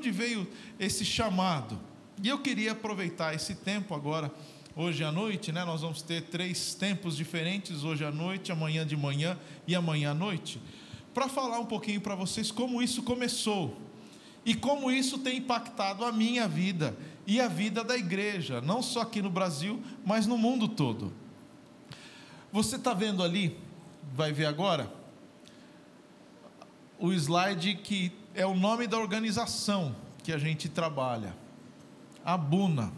onde veio esse chamado? E eu queria aproveitar esse tempo agora, hoje à noite, né? Nós vamos ter 3 tempos diferentes, hoje à noite, amanhã de manhã e amanhã à noite, para falar um pouquinho para vocês como isso começou e como isso tem impactado a minha vida e a vida da igreja, não só aqui no Brasil, mas no mundo todo. Você está vendo ali, vai ver agora, o slide que é o nome da organização que a gente trabalha, Abuna.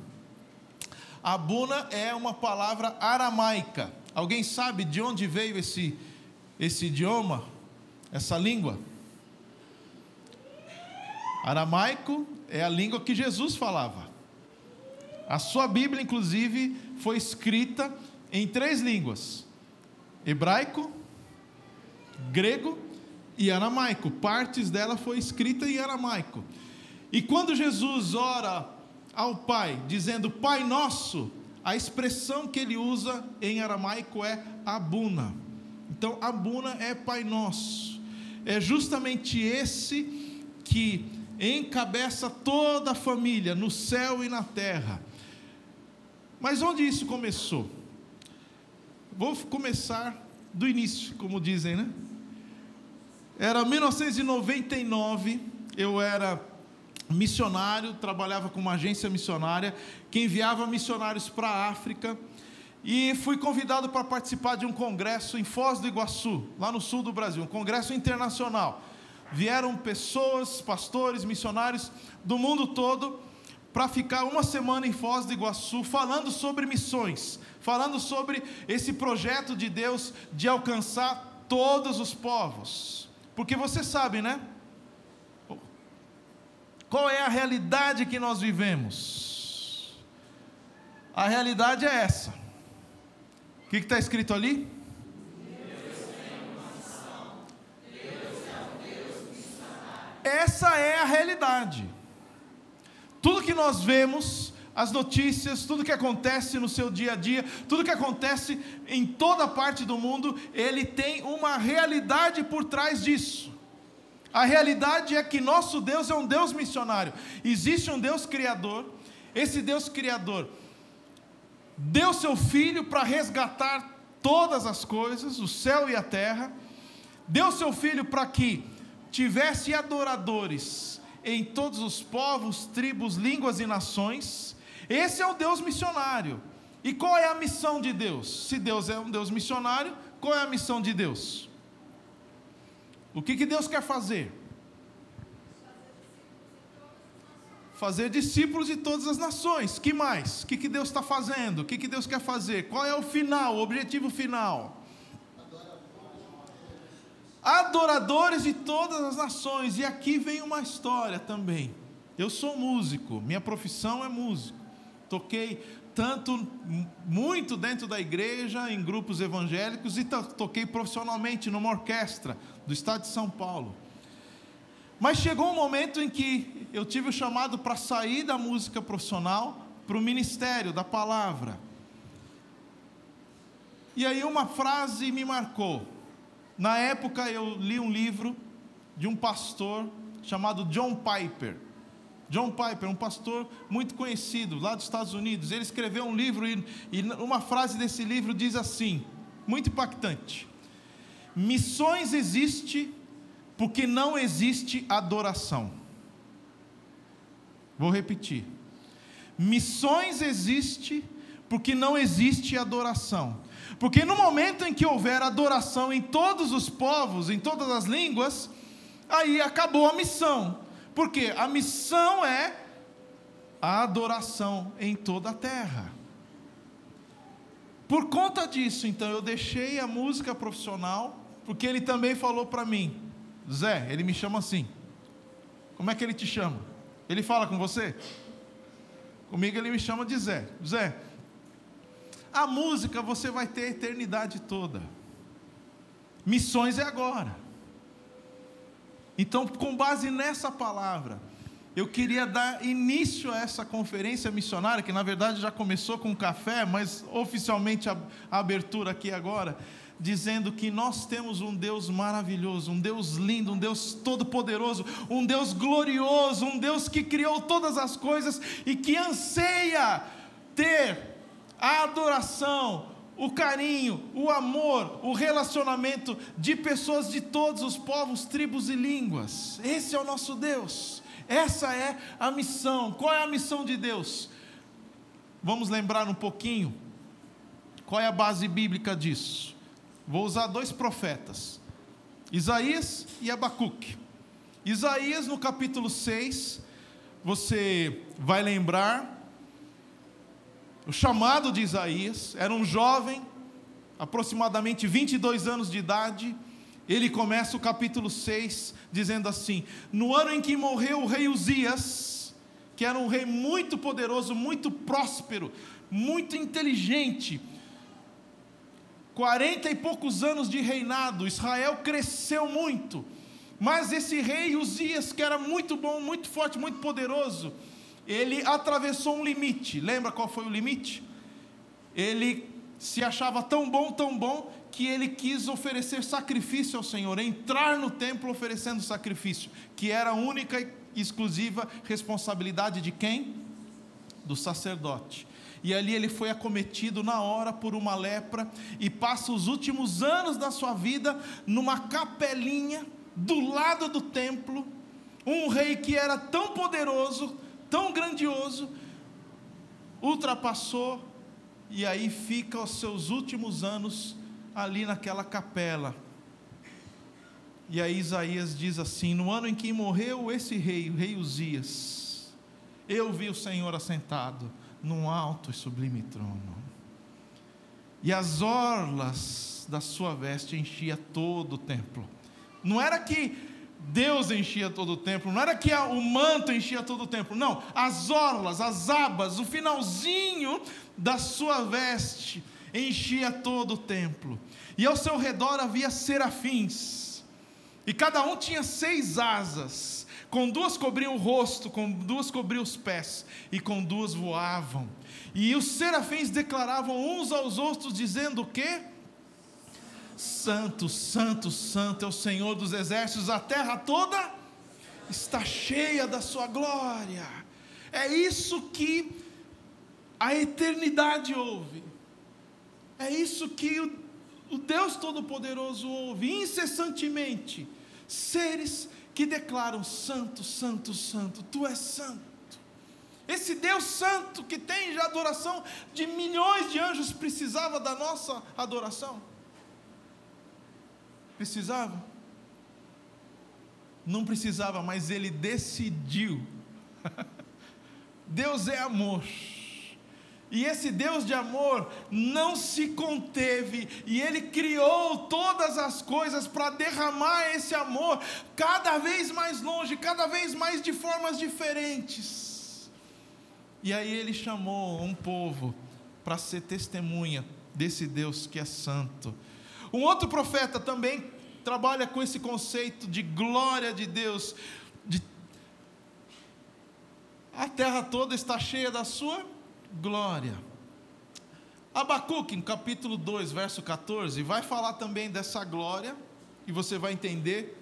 Abuna é uma palavra aramaica. Alguém sabe de onde veio esse idioma, essa língua? Aramaico é a língua que Jesus falava. A sua Bíblia, inclusive, foi escrita em 3 línguas: hebraico, grego e aramaico. Partes dela foi escrita em aramaico. E quando Jesus ora ao Pai, dizendo Pai Nosso, a expressão que ele usa em aramaico é Abuna. Então, Abuna é Pai Nosso. É justamente esse que encabeça toda a família, no céu e na terra. Mas onde isso começou? Vou começar do início, como dizem, né? Era 1999, eu era missionário, trabalhava com uma agência missionária, que enviava missionários para a África, e fui convidado para participar de um congresso em Foz do Iguaçu, lá no sul do Brasil, um congresso internacional. Vieram pessoas, pastores, missionários do mundo todo, para ficar uma semana em Foz do Iguaçu, falando sobre missões, falando sobre esse projeto de Deus de alcançar todos os povos. Porque você sabe, né? Qual é a realidade que nós vivemos? A realidade é essa. O que está escrito ali? Deus tem uma missão. Deus é um Deus missionário. Essa é a realidade. Tudo que nós vemos, as notícias, tudo que acontece no seu dia a dia, tudo que acontece em toda parte do mundo, ele tem uma realidade por trás disso. A realidade é que nosso Deus é um Deus missionário. Existe um Deus criador. Esse Deus criador deu seu Filho para resgatar todas as coisas, o céu e a terra. Deu seu Filho para que tivesse adoradores em todos os povos, tribos, línguas e nações. Esse é o Deus missionário. E qual é a missão de Deus? Se Deus é um Deus missionário, qual é a missão de Deus? O que Deus quer fazer? Fazer discípulos de todas as nações. Que mais? O que Deus está fazendo? O que Deus quer fazer? Qual é o final, o objetivo final? Adoradores de todas as nações. E aqui vem uma história também. Eu sou músico, minha profissão é músico. Toquei muito dentro da igreja, em grupos evangélicos, e toquei profissionalmente numa orquestra do estado de São Paulo. Mas chegou um momento em que eu tive o chamado para sair da música profissional para o ministério da palavra. E aí uma frase me marcou. Na época eu li um livro de um pastor chamado John Piper. John Piper, um pastor muito conhecido lá dos Estados Unidos. Ele escreveu um livro e uma frase desse livro diz assim, muito impactante: missões existe porque não existe adoração. Vou repetir. Missões existe porque não existe adoração. Porque no momento em que houver adoração em todos os povos, em todas as línguas, aí acabou a missão. Porque a missão é a adoração em toda a terra. Por conta disso, então, eu deixei a música profissional, porque ele também falou para mim, Zé, ele me chama assim. Como é que ele te chama? Ele fala com você? Comigo ele me chama de Zé. Zé, a música você vai ter a eternidade toda. Missões é agora. Então, com base nessa palavra, eu queria dar início a essa conferência missionária, que na verdade já começou com um café, mas oficialmente a abertura aqui agora, dizendo que nós temos um Deus maravilhoso, um Deus lindo, um Deus todo-poderoso, um Deus glorioso, um Deus que criou todas as coisas e que anseia ter a adoração, o carinho, o amor, o relacionamento de pessoas de todos os povos, tribos e línguas. Esse é o nosso Deus, essa é a missão. Qual é a missão de Deus? Vamos lembrar um pouquinho, qual é a base bíblica disso? Vou usar 2 profetas, Isaías e Abacuque. Isaías, no capítulo 6, você vai lembrar, o chamado de Isaías, era um jovem, aproximadamente 22 anos de idade. Ele começa o capítulo 6, dizendo assim: no ano em que morreu o rei Uzias, que era um rei muito poderoso, muito próspero, muito inteligente, 40 e poucos anos de reinado, Israel cresceu muito, mas esse rei Uzias, que era muito bom, muito forte, muito poderoso, ele atravessou um limite. Lembra qual foi o limite? Ele se achava tão bom, que ele quis oferecer sacrifício ao Senhor, entrar no templo oferecendo sacrifício, que era a única e exclusiva responsabilidade de quem? Do sacerdote. E ali ele foi acometido na hora por uma lepra, e passa os últimos anos da sua vida numa capelinha do lado do templo. Um rei que era tão poderoso, tão grandioso, ultrapassou, e aí fica os seus últimos anos ali naquela capela. E aí Isaías diz assim: no ano em que morreu esse rei, o rei Uzias, eu vi o Senhor assentado num alto e sublime trono, e as orlas da sua veste enchia todo o templo. Não era que Deus enchia todo o templo, não era que o manto enchia todo o templo, não, as orlas, as abas, o finalzinho da sua veste enchia todo o templo. E ao seu redor havia serafins, e cada um tinha 6 asas, com 2 cobriam o rosto, com 2 cobriam os pés, e com 2 voavam. E os serafins declaravam uns aos outros, dizendo o quê? Santo, santo, santo é o Senhor dos exércitos, a terra toda está cheia da sua glória. É isso que a eternidade ouve, é isso que o Deus Todo-Poderoso ouve incessantemente, seres que declaram: santo, santo, santo, tu és santo. Esse Deus santo que tem já adoração de milhões de anjos, precisava da nossa adoração? Precisava? Não precisava, mas Ele decidiu. Deus é amor, e esse Deus de amor não se conteve, e Ele criou todas as coisas para derramar esse amor cada vez mais longe, cada vez mais de formas diferentes. E aí Ele chamou um povo para ser testemunha desse Deus que é santo. Um outro profeta também trabalha com esse conceito de glória de Deus, a terra toda está cheia da sua glória. Abacuque, no capítulo 2, verso 14, vai falar também dessa glória, e você vai entender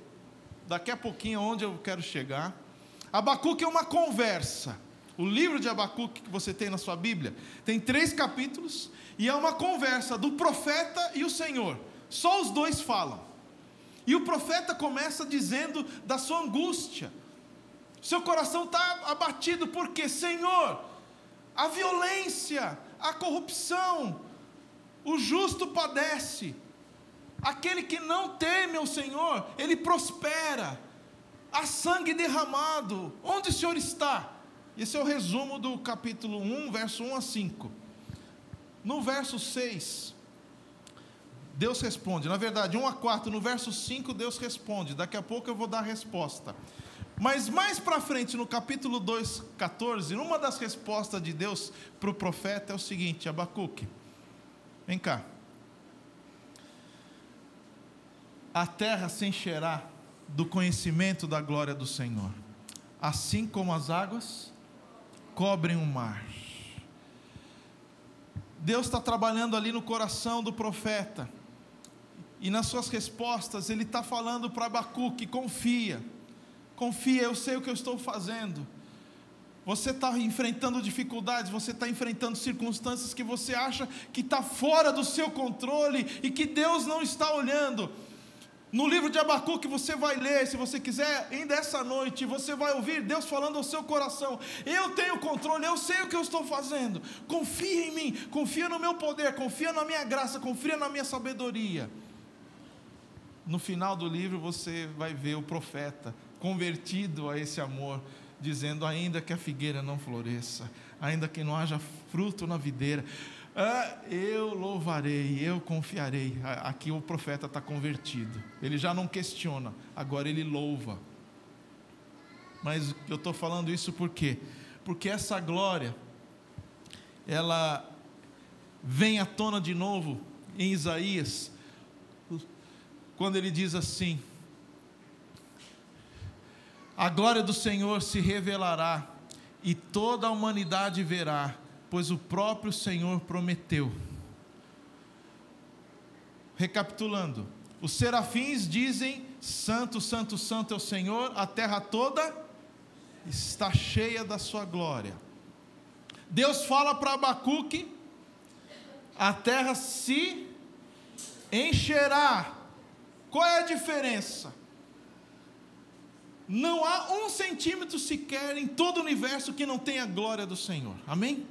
daqui a pouquinho onde eu quero chegar. Abacuque é uma conversa. O livro de Abacuque que você tem na sua Bíblia tem 3 capítulos, e é uma conversa do profeta e o Senhor. Só os 2 falam, e o profeta começa dizendo da sua angústia. Seu coração está abatido, porque: Senhor, a violência, a corrupção, o justo padece, aquele que não teme ao Senhor, ele prospera, há sangue derramado, onde o Senhor está? Esse é o resumo do capítulo 1, verso 1 a 5. No verso 6, Deus responde, na verdade 1 a 4, no verso 5 Deus responde, daqui a pouco eu vou dar a resposta. Mas mais para frente, no capítulo 2, 14, uma das respostas de Deus para o profeta é o seguinte: Abacuque, vem cá. A terra se encherá do conhecimento da glória do Senhor, assim como as águas cobrem o mar. Deus está trabalhando ali no coração do profeta, E nas suas respostas, ele está falando para Abacuque: confia, confia, eu sei o que eu estou fazendo. Você está enfrentando dificuldades, você está enfrentando circunstâncias que você acha que está fora do seu controle e que Deus não está olhando. No livro de Abacuque você vai ler, se você quiser, ainda essa noite, você vai ouvir Deus falando ao seu coração: eu tenho controle, eu sei o que eu estou fazendo, confia em mim, confia no meu poder, confia na minha graça, confia na minha sabedoria. No final do livro você vai ver o profeta convertido a esse amor, dizendo: ainda que a figueira não floresça, ainda que não haja fruto na videira, eu louvarei, eu confiarei. Aqui o profeta está convertido, ele já não questiona, agora ele louva. Mas eu estou falando isso por quê? Porque essa glória, ela vem à tona de novo em Isaías, quando ele diz assim: a glória do Senhor se revelará, e toda a humanidade verá, pois o próprio Senhor prometeu. Recapitulando, os serafins dizem: santo, santo, santo é o Senhor, a terra toda está cheia da sua glória. Deus fala para Abacuque: a terra se encherá. Qual é a diferença? Não há 1 centímetro sequer em todo o universo que não tenha a glória do Senhor, amém?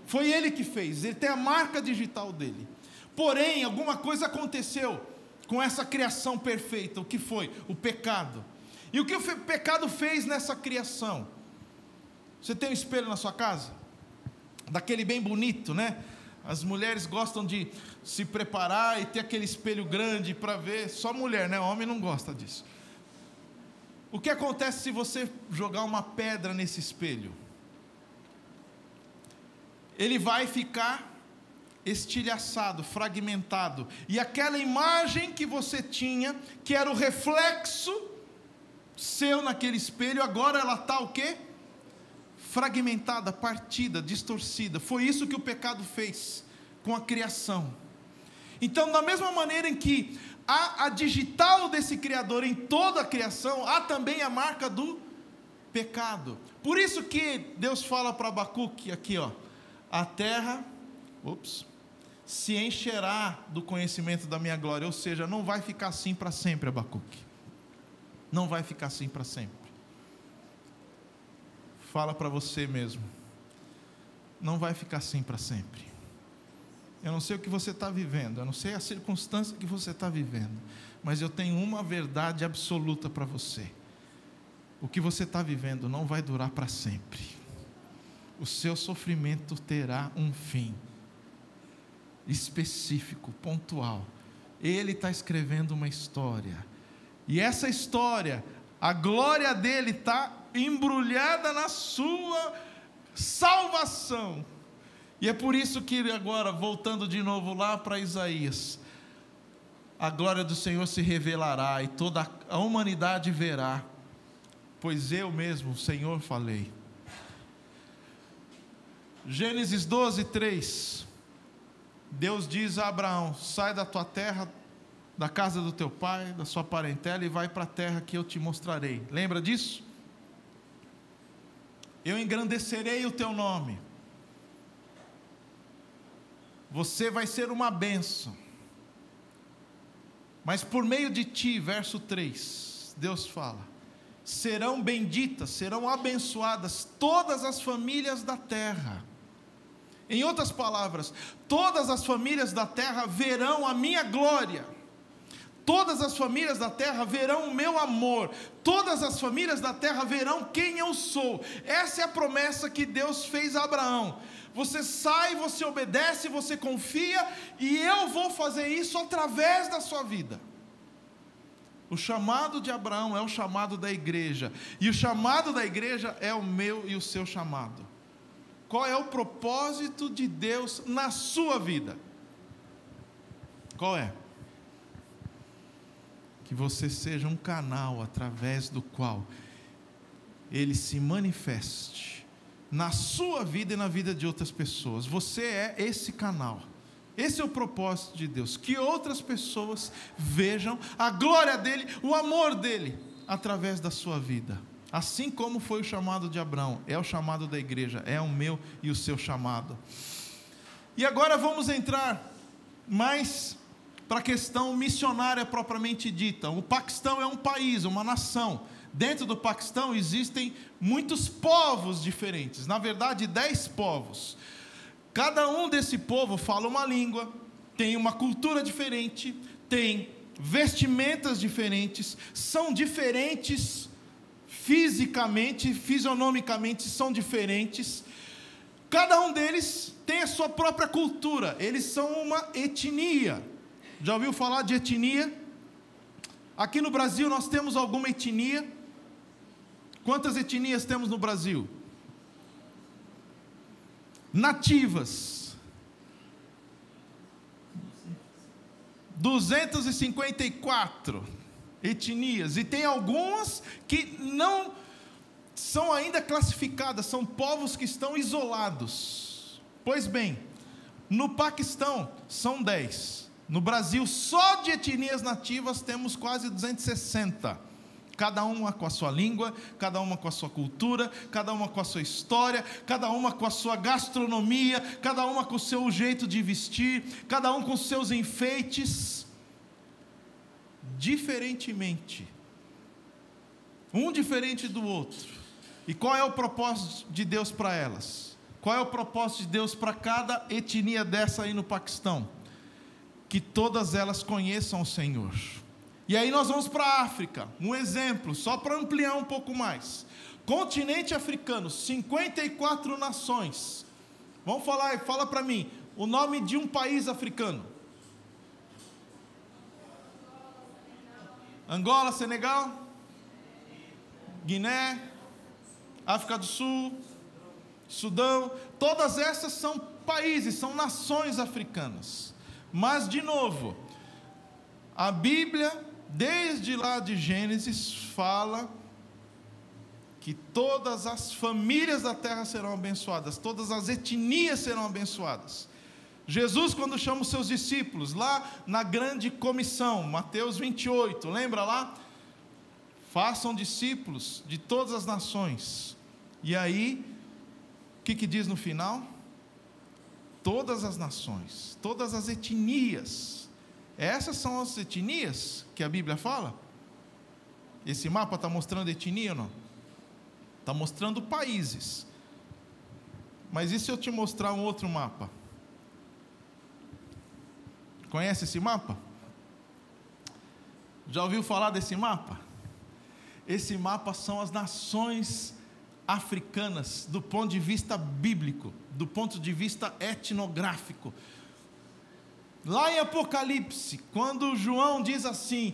Foi Ele que fez, Ele tem a marca digital dEle. Porém, alguma coisa aconteceu com essa criação perfeita. O que foi? O pecado. E o que o pecado fez nessa criação? Você tem um espelho na sua casa? Daquele bem bonito, né? As mulheres gostam de se preparar e ter aquele espelho grande para ver. Só mulher, né? Homem não gosta disso. O que acontece se você jogar uma pedra nesse espelho? Ele vai ficar estilhaçado, fragmentado. E aquela imagem que você tinha, que era o reflexo seu naquele espelho, agora ela está o quê? Fragmentada, partida, distorcida. Foi isso que o pecado fez com a criação. Então, da mesma maneira em que há a digital desse Criador em toda a criação, há também a marca do pecado. Por isso que Deus fala para Abacuque aqui, ó: a terra se encherá do conhecimento da minha glória. Ou seja, não vai ficar assim para sempre, Abacuque. Não vai ficar assim para sempre. Fala para você mesmo: não vai ficar assim para sempre. Eu não sei o que você está vivendo, eu não sei a circunstância que você está vivendo, mas eu tenho uma verdade absoluta para você: o que você está vivendo não vai durar para sempre. O seu sofrimento terá um fim específico, pontual. Ele está escrevendo uma história, e essa história, a glória dele está embrulhada na sua salvação. E é por isso que agora, voltando de novo lá para Isaías, a glória do Senhor se revelará, e toda a humanidade verá, pois eu mesmo, o Senhor, falei. Gênesis 12, 3, Deus diz a Abraão: sai da tua terra, da casa do teu pai, da sua parentela, e vai para a terra que eu te mostrarei. Lembra disso? Eu engrandecerei o teu nome, você vai ser uma bênção, mas por meio de ti, verso 3, Deus fala: serão benditas, serão abençoadas todas as famílias da terra. Em outras palavras, todas as famílias da terra verão a minha glória, todas as famílias da terra verão o meu amor, todas as famílias da terra verão quem eu sou. Essa é a promessa que Deus fez a Abraão: você sai, você obedece, você confia, e eu vou fazer isso através da sua vida. O chamado de Abraão é o chamado da igreja, e o chamado da igreja é o meu e o seu chamado. Qual é o propósito de Deus na sua vida? Qual é? Que você seja um canal através do qual Ele se manifeste na sua vida e na vida de outras pessoas. Você é esse canal. Esse é o propósito de Deus, que outras pessoas vejam a glória dEle, o amor dEle, através da sua vida. Assim como foi o chamado de Abraão, é o chamado da igreja, é o meu e o seu chamado. E agora vamos entrar mais para a questão missionária propriamente dita. O Paquistão é um país, uma nação. Dentro do Paquistão existem muitos povos diferentes, na verdade 10 povos. Cada um desse povo fala uma língua, tem uma cultura diferente, tem vestimentas diferentes, são diferentes fisicamente, fisionomicamente são diferentes. Cada um deles tem a sua própria cultura, eles são uma etnia. Já ouviu falar de etnia? Aqui no Brasil nós temos alguma etnia? Quantas etnias temos no Brasil? Nativas, 254 etnias, e tem algumas que não são ainda classificadas, são povos que estão isolados. Pois bem, no Paquistão são 10, no Brasil só de etnias nativas temos quase 260. Cada uma com a sua língua, cada uma com a sua cultura, cada uma com a sua história, cada uma com a sua gastronomia, cada uma com o seu jeito de vestir, cada um com os seus enfeites, diferentemente, um diferente do outro. E qual é o propósito de Deus para elas? Qual é o propósito de Deus para cada etnia dessa aí no Paquistão? Que todas elas conheçam o Senhor. E aí nós vamos para a África, um exemplo, só para ampliar um pouco mais. Continente africano, 54 nações. Vamos falar, fala para mim, o nome de um país africano. Angola, Senegal, Guiné, África do Sul, Sudão, todas essas são países, são nações africanas. Mas, de novo, a Bíblia, desde lá de Gênesis, fala que todas as famílias da terra serão abençoadas, todas as etnias serão abençoadas. Jesus, quando chama os seus discípulos, lá na grande comissão, Mateus 28, lembra lá? Façam discípulos de todas as nações. E aí, o que diz no final? Todas as nações, todas as etnias. Essas são as etnias que a Bíblia fala? Esse mapa está mostrando etnia ou não? Está mostrando países. Mas e se eu te mostrar um outro mapa? Conhece esse mapa? Já ouviu falar desse mapa? Esse mapa são as nações africanas, do ponto de vista bíblico, do ponto de vista etnográfico. Lá em Apocalipse, quando João diz assim: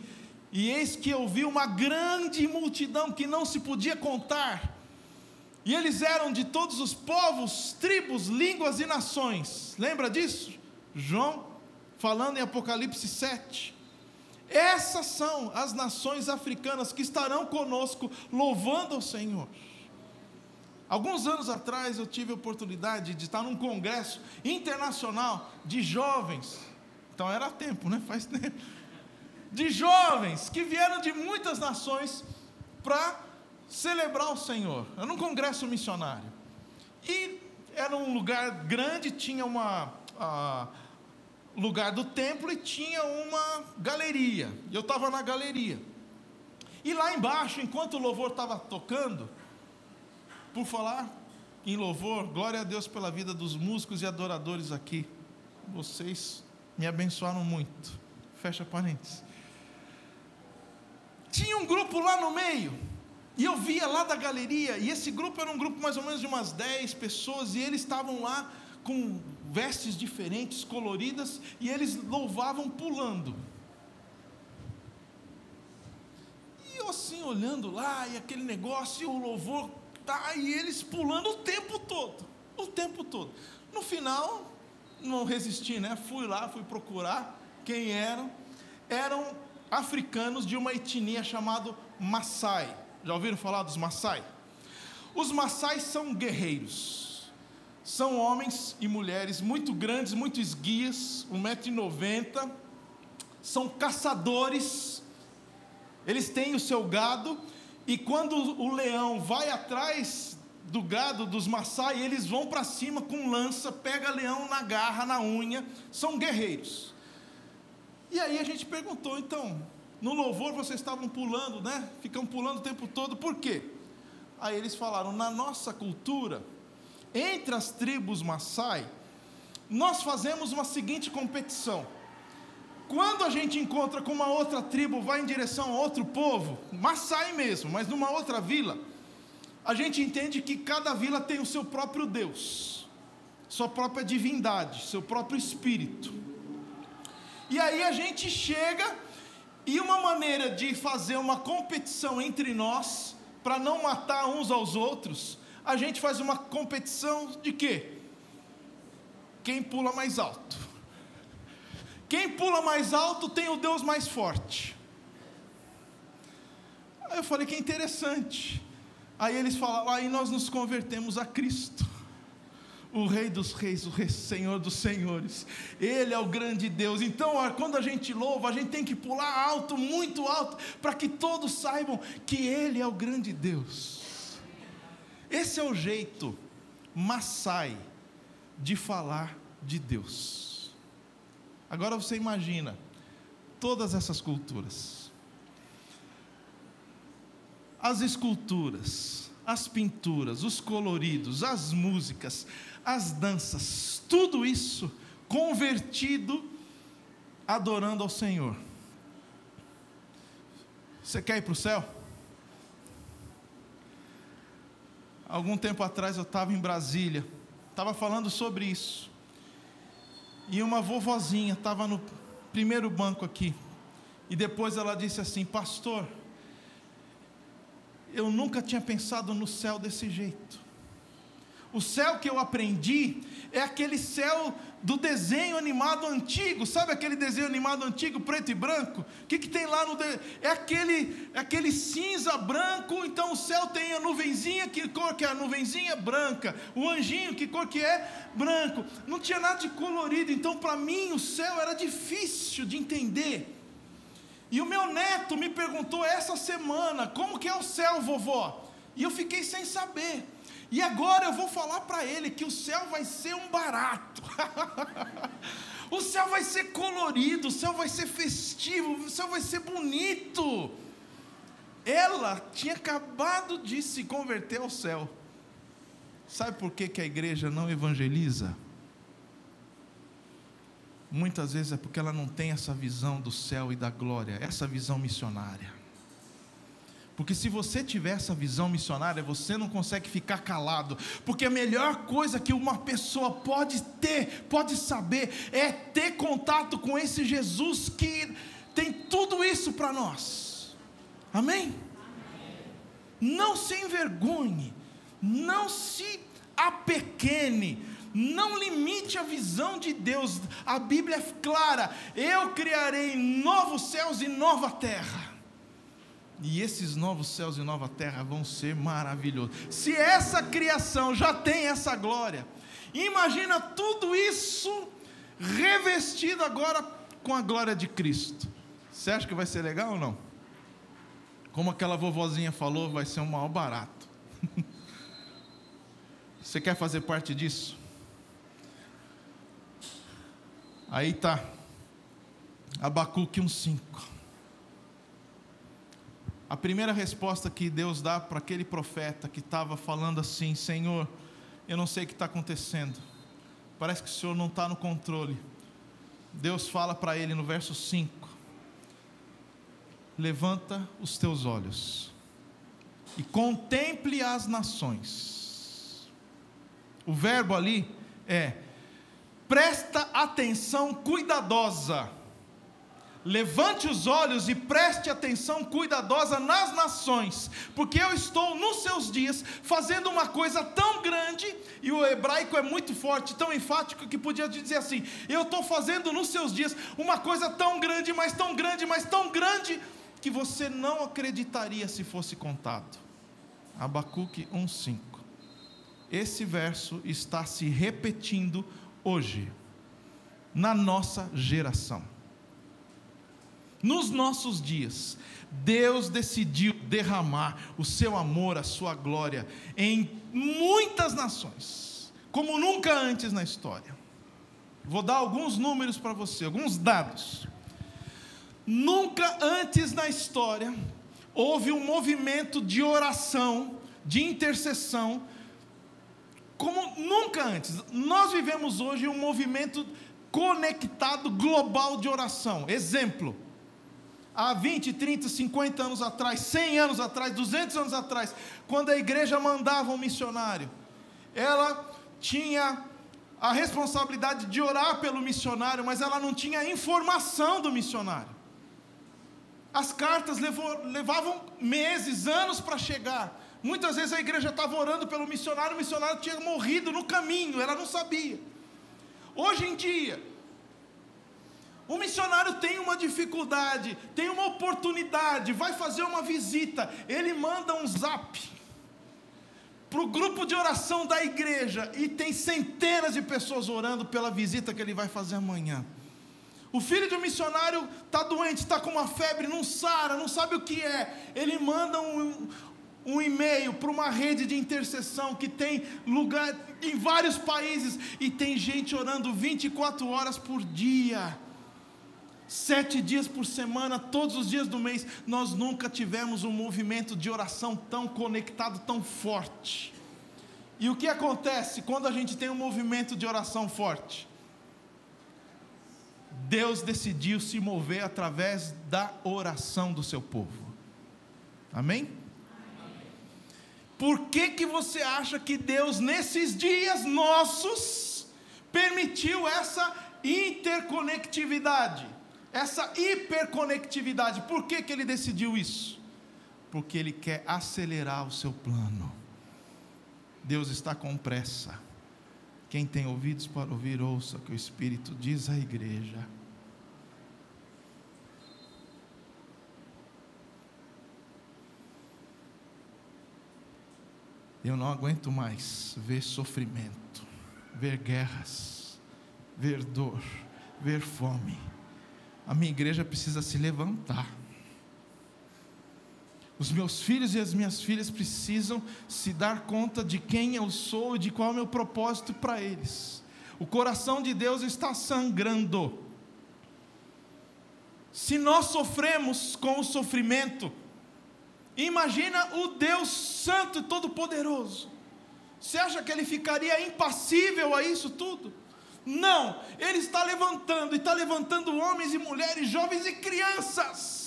e eis que eu vi uma grande multidão que não se podia contar, e eles eram de todos os povos, tribos, línguas e nações. Lembra disso? João falando em Apocalipse 7. Essas são as nações africanas que estarão conosco louvando ao Senhor. Alguns anos atrás eu tive a oportunidade de estar num congresso internacional de jovens. Então era tempo, né? Faz tempo. De jovens que vieram de muitas nações para celebrar o Senhor. Era um congresso missionário. E era um lugar grande, tinha lugar do templo e tinha uma galeria. E eu estava na galeria. E lá embaixo, enquanto o louvor estava tocando, por falar em louvor, glória a Deus pela vida dos músicos e adoradores aqui. Vocês me abençoaram muito. Fecha parênteses. Tinha um grupo lá no meio, e eu via lá da galeria, e esse grupo era um grupo mais ou menos de umas 10 pessoas, e eles estavam lá com vestes diferentes, coloridas, e eles louvavam pulando. E eu assim olhando lá, e aquele negócio, e o louvor, tá, e eles pulando o tempo todo. No final, não resisti, né? Fui lá, fui procurar quem eram. Eram africanos de uma etnia chamada Maasai. Já ouviram falar dos Maasai? Os Maasai são guerreiros, São homens e mulheres muito grandes, muito esguias, 1,90 m, são caçadores, eles têm o seu gado, e quando o leão vai atrás do gado dos Maasai, eles vão para cima com lança, pega leão na garra, na unha, são guerreiros. E aí a gente perguntou, então, no louvor vocês estavam pulando, né? Ficam pulando o tempo todo, por quê? Aí eles falaram, na nossa cultura, entre as tribos Maasai, nós fazemos uma seguinte competição. Quando a gente encontra com uma outra tribo, vai em direção a outro povo, Maasai mesmo, mas numa outra vila, a gente entende que cada vila tem o seu próprio Deus, sua própria divindade, seu próprio espírito. E aí a gente chega, e uma maneira de fazer uma competição entre nós, para não matar uns aos outros, a gente faz uma competição de quê? Quem pula mais alto. Quem pula mais alto tem o Deus mais forte. Aí eu falei, que interessante. Aí eles falaram, aí nós nos convertemos a Cristo, o Rei dos Reis, o Senhor dos Senhores. Ele é o grande Deus. Então, quando a gente louva, a gente tem que pular alto, muito alto, para que todos saibam que Ele é o grande Deus. Esse é o jeito Maasai de falar de Deus. Agora você imagina todas essas culturas, as esculturas, as pinturas, os coloridos, as músicas, as danças, tudo isso convertido, adorando ao Senhor. Você quer ir para o céu? Algum tempo atrás eu estava em Brasília, estava falando sobre isso, e uma vovozinha estava no primeiro banco aqui, e depois ela disse assim, pastor, eu nunca tinha pensado no céu desse jeito. O céu que eu aprendi é aquele céu do desenho animado antigo, sabe aquele desenho animado antigo, preto e branco? O que tem lá no é aquele cinza branco. Então o céu tem a nuvenzinha, que cor que é a nuvenzinha? Branca. O anjinho, que cor que é? Branco. Não tinha nada de colorido. Então para mim o céu era difícil de entender. E o meu neto me perguntou essa semana, como que é o céu, vovó? E eu fiquei sem saber. E agora eu vou falar para ele que o céu vai ser um barato. O céu vai ser colorido, o céu vai ser festivo, o céu vai ser bonito. Ela tinha acabado de se converter ao céu. Sabe por que a igreja não evangeliza? Muitas vezes é porque ela não tem essa visão do céu e da glória, essa visão missionária. Porque se você tiver essa visão missionária, você não consegue ficar calado, porque a melhor coisa que uma pessoa pode ter, pode saber, é ter contato com esse Jesus que tem tudo isso para nós. Amém? Não se envergonhe, não se apequene, não limite a visão de Deus. A Bíblia é clara, eu criarei novos céus e nova terra. E esses novos céus e nova terra vão ser maravilhosos. Se essa criação já tem essa glória, imagina tudo isso revestido agora com a glória de Cristo. Você acha que vai ser legal ou não? Como aquela vovozinha falou, vai ser um maior barato. Você quer fazer parte disso? Aí está Abacuque 1:5. A primeira resposta que Deus dá para aquele profeta que estava falando assim: Senhor, eu não sei o que está acontecendo, parece que o Senhor não está no controle. Deus fala para ele no verso 5: levanta os teus olhos e contemple as nações. O verbo ali é presta atenção cuidadosa. Levante os olhos e preste atenção cuidadosa nas nações, porque eu estou nos seus dias fazendo uma coisa tão grande, e o hebraico é muito forte, tão enfático, que podia dizer assim: eu estou fazendo nos seus dias uma coisa tão grande, mas tão grande, mas tão grande, que você não acreditaria se fosse contado. Abacuque 1:5. esse verso está se repetindo hoje, na nossa geração. Nos nossos dias, Deus decidiu derramar o seu amor, a sua glória em muitas nações, como nunca antes na história. Vou dar alguns números para você, alguns dados. Nunca antes na história houve um movimento de oração, de intercessão, como nunca antes. Nós vivemos hoje um movimento conectado global de oração. Exemplo: há 20, 30, 50 anos atrás, 100 anos atrás, 200 anos atrás, quando a igreja mandava um missionário, ela tinha a responsabilidade de orar pelo missionário, mas ela não tinha a informação do missionário. As cartas levavam meses, anos para chegar. Muitas vezes a igreja estava orando pelo missionário, o missionário tinha morrido no caminho, ela não sabia. Hoje em dia, o missionário tem uma dificuldade, tem uma oportunidade, vai fazer uma visita, ele manda um zap para o grupo de oração da igreja, e tem centenas de pessoas orando pela visita que ele vai fazer amanhã. O filho de um missionário está doente, está com uma febre, não sara, não sabe o que é, ele manda um e-mail para uma rede de intercessão que tem lugar em vários países, e tem gente orando 24 horas por dia, 7 dias por semana, todos os dias do mês. Nós nunca tivemos um movimento de oração tão conectado, tão forte. E o que acontece quando a gente tem um movimento de oração forte? Deus decidiu se mover através da oração do seu povo. Amém? Por que você acha que Deus, nesses dias nossos, permitiu essa interconectividade, essa hiperconectividade? Por que Ele decidiu isso? Porque Ele quer acelerar o seu plano. Deus está com pressa. Quem tem ouvidos para ouvir, ouça o que o Espírito diz à igreja. Eu não aguento mais ver sofrimento, ver guerras, ver dor, ver fome. A minha igreja precisa se levantar. Os meus filhos e as minhas filhas precisam se dar conta de quem eu sou e de qual é o meu propósito para eles. O coração de Deus está sangrando. Se nós sofremos com o sofrimento, imagina o Deus Santo e Todo-Poderoso. Você acha que Ele ficaria impassível a isso tudo? Não, Ele está levantando, e está levantando homens e mulheres, jovens e crianças.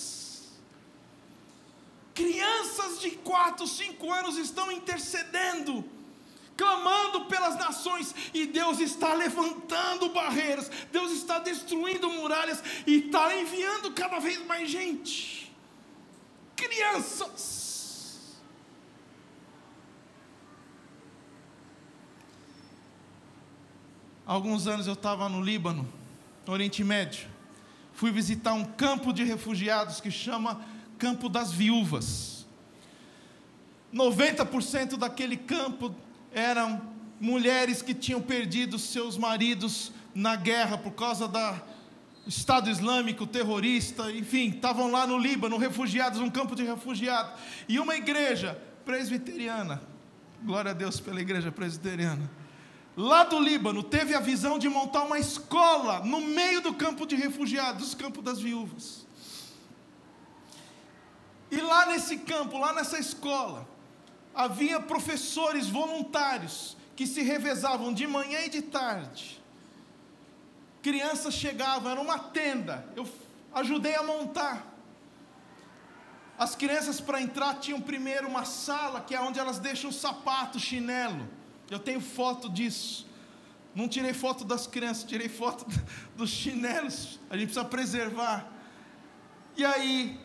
Crianças de 4, 5 anos estão intercedendo, clamando pelas nações, e Deus está levantando barreiras, Deus está destruindo muralhas, e está enviando cada vez mais gente. Crianças. Há alguns anos eu estava no Líbano, no Oriente Médio. Fui visitar um campo de refugiados que chama Campo das Viúvas. 90% daquele campo eram mulheres que tinham perdido seus maridos na guerra por causa do Estado Islâmico, terrorista, enfim, estavam lá no Líbano, refugiados, um campo de refugiados. E uma igreja presbiteriana, glória a Deus pela igreja presbiteriana, lá do Líbano, teve a visão de montar uma escola no meio do campo de refugiados, Campo das Viúvas. E lá nesse campo, lá nessa escola, havia professores voluntários que se revezavam de manhã e de tarde. Crianças chegavam, era uma tenda, eu ajudei a montar. As crianças, para entrar, tinham primeiro uma sala, que é onde elas deixam sapato, chinelo. Eu tenho foto disso. Não tirei foto das crianças, tirei foto dos chinelos. A gente precisa preservar. E aí,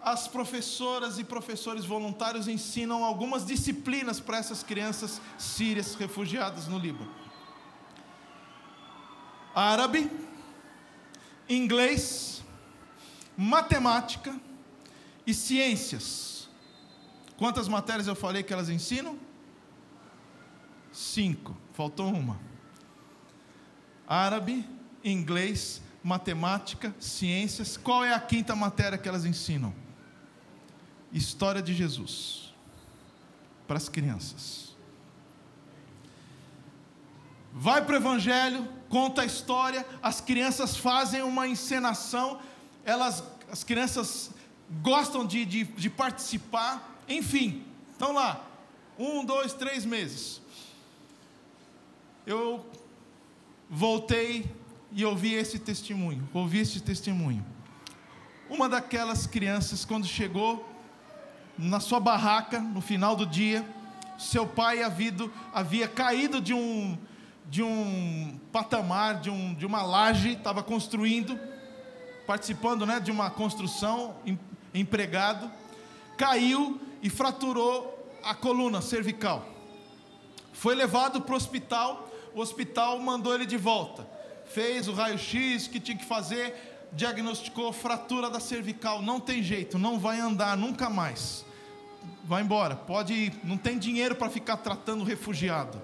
as professoras e professores voluntários ensinam algumas disciplinas para essas crianças sírias refugiadas no Líbano: árabe, inglês, matemática e ciências. Quantas matérias eu falei que elas ensinam? 5. Faltou uma. Árabe, inglês, matemática, ciências. Qual é a 5ª matéria que elas ensinam? História de Jesus. Para as crianças. Vai para o Evangelho, conta a história, as crianças fazem uma encenação, as crianças gostam de participar, enfim, estão lá, 1, 2, 3 meses. Eu voltei e ouvi esse testemunho. Uma daquelas crianças, quando chegou na sua barraca, no final do dia, seu pai havia caído de um patamar, de uma laje, estava construindo, participando, de uma construção, empregado, caiu e fraturou a coluna cervical. Foi levado para o hospital mandou ele de volta, fez o raio-x que tinha que fazer, diagnosticou fratura da cervical, não tem jeito, não vai andar nunca mais, vai embora, pode ir, não tem dinheiro para ficar tratando refugiado.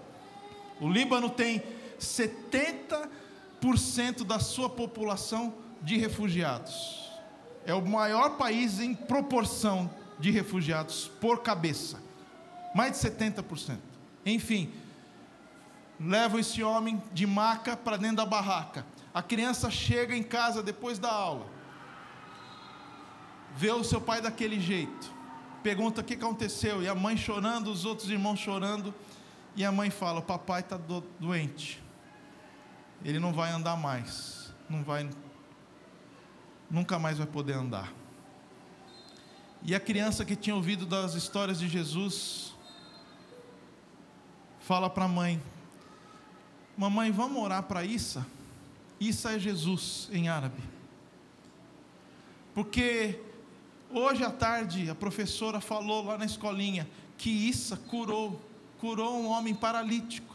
O Líbano tem 70% da sua população de refugiados. É o maior país em proporção de refugiados por cabeça. Mais de 70%. Enfim, levam esse homem de maca para dentro da barraca. A criança chega em casa depois da aula. Vê o seu pai daquele jeito. Pergunta o que aconteceu. E a mãe chorando, os outros irmãos chorando. E a mãe fala: o papai está doente, ele não vai andar mais, nunca mais vai poder andar. E a criança que tinha ouvido das histórias de Jesus, fala para a mãe: mamãe, vamos orar para Issa? Issa é Jesus em árabe. Porque hoje à tarde a professora falou lá na escolinha que Issa curou um homem paralítico.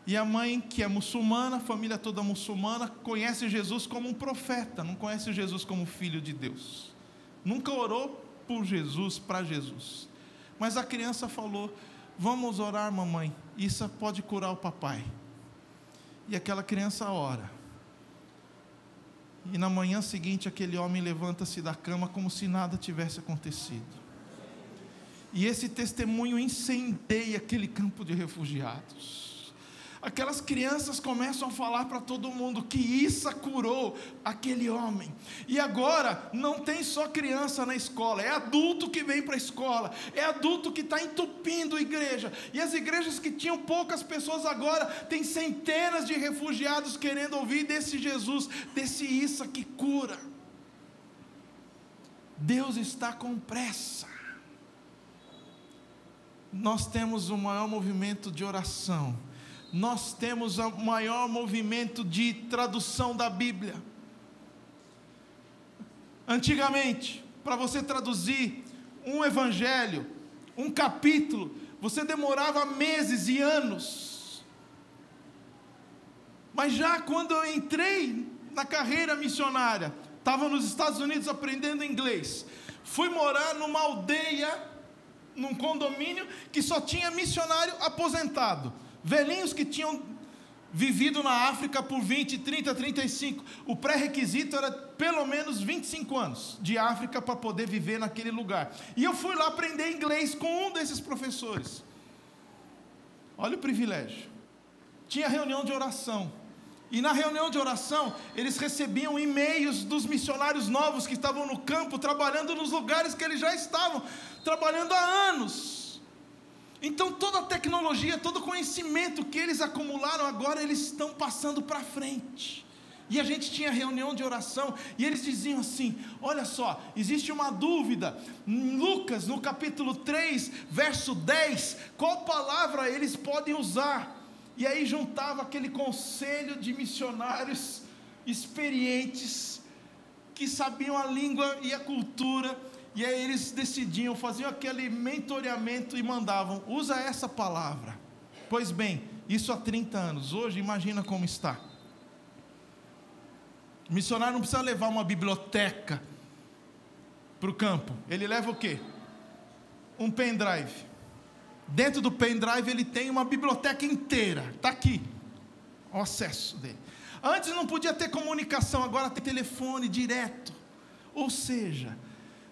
E a mãe, que é muçulmana, a família toda muçulmana, conhece Jesus como um profeta, não conhece Jesus como filho de Deus. Nunca orou por Jesus, para Jesus. Mas a criança falou: vamos orar, mamãe, isso pode curar o papai. E aquela criança ora. E na manhã seguinte aquele homem levanta-se da cama como se nada tivesse acontecido. E esse testemunho incendeia aquele campo de refugiados. Aquelas crianças começam a falar para todo mundo que Issa curou aquele homem. E agora não tem só criança na escola, é adulto que vem para a escola, é adulto que está entupindo a igreja. E as igrejas que tinham poucas pessoas agora tem centenas de refugiados querendo ouvir desse Jesus, desse Issa que cura. Deus está com pressa. Nós temos o maior movimento de oração, nós temos o maior movimento de tradução da Bíblia. Antigamente, para você traduzir um evangelho, um capítulo, você demorava meses e anos. Mas já quando eu entrei na carreira missionária, estava nos Estados Unidos aprendendo inglês, fui morar numa aldeia, num condomínio que só tinha missionário aposentado, velhinhos que tinham vivido na África por 20, 30, 35, o pré-requisito era pelo menos 25 anos de África para poder viver naquele lugar, e eu fui lá aprender inglês com um desses professores. Olha o privilégio. Tinha reunião de oração, e na reunião de oração eles recebiam e-mails dos missionários novos que estavam no campo, trabalhando nos lugares que eles já estavam trabalhando há anos. Então toda a tecnologia, todo o conhecimento que eles acumularam agora, eles estão passando para frente. E a gente tinha reunião de oração, e eles diziam assim: olha só, existe uma dúvida, em Lucas no capítulo 3, verso 10, qual palavra eles podem usar? E aí juntava aquele conselho de missionários experientes, que sabiam a língua e a cultura, e aí eles decidiam, faziam aquele mentoreamento e mandavam: usa essa palavra. Pois bem, isso há 30 anos, hoje imagina como está. O missionário não precisa levar uma biblioteca para o campo, ele leva o quê? um pendrive. Dentro do pendrive ele tem uma biblioteca inteira. Está aqui o acesso dele. Antes não podia ter comunicação, agora tem telefone direto. Ou seja,